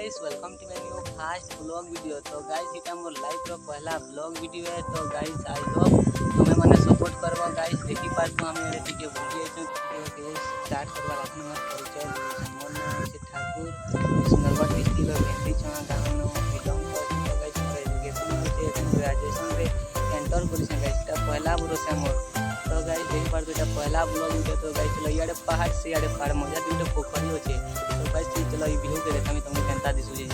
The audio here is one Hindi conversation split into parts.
Guys welcome to my new fast blog video. तो गाइस इटा मोर लाइफ रो पहला ब्लॉग वीडियो है। तो गाइस आई होप तुम्हें मने सपोर्ट करबो। गाइस देखि पारतो हम एरे टिके भूली आइछो वीडियो के स्टार्ट करबा अपन मोर परिचय देछि। मोर नाम है ठाकुर सुंदरगढ़ डिस्ट्रिक्ट रो भेंडी चना गांव नो बिलोंग करछि। तो गाइस मोर एजुकेशन होछि एखन ग्रेजुएशन रे एंटर करिछि। गाइस एटा पहला बरस है मोर। तो गाइस देखि पारतो एटा पहला ब्लॉग वीडियो। तो गाइस चलो इयाडे पहाड़ से इयाडे पहाड़ मजा दुइटा पोखरी होछि। तो गाइस चलो ई व्यू के देखामी तुमको केनता दिसु जे।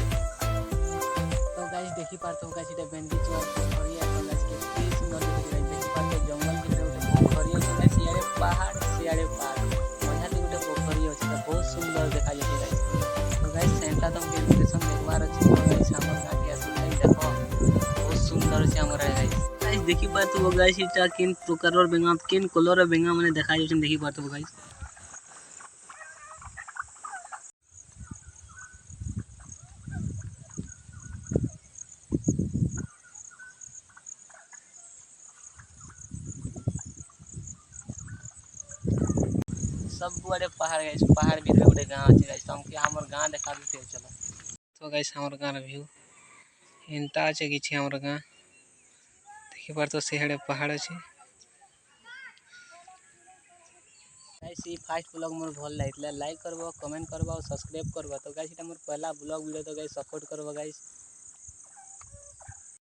तो गाइस देखि पारतो गाइस इटा भेंडी चना पोखरी है। तो गाइस केते सुंदर देखि पारतो जंगल के उठे पोखरी होछि। गाइस इयाडे पहाड़ से इयाडे पहाड़ मजा दुइटा पोखरी होछि। तो बहुत सुंदर देखा जे गाइस। तो गाइस सेंटा तुमके लोकेशन देखबार अछि। तो गाइस हमर गांव के असली देखो बहुत सुंदर छै हमर गाइस। गाइस देखि पारतो गाइस इटा किन प्रकार बेंगा किन कलर बेंगा माने देखा जे देखि पारतो गाइस। सब गुआड़े पहाड़ गाइस पहाड़ भीतर गोटे गाँव अछि गाइस। हमके हमर गाँव देखा देते चलो। तो गाइस हमर गाँव व्यू एंता अछि किछि हमर गाँव देखि पारतो सेहड़े पहाड़ अछि। गाइस ई फास्ट ब्लॉग मोर भल लागितला लाइक करबो कमेंट करबो सब्सक्राइब करबो। तो गाइस इटा मोर पहला ब्लॉग वीडियो। तो गाइस सपोर्ट करबो गाइस।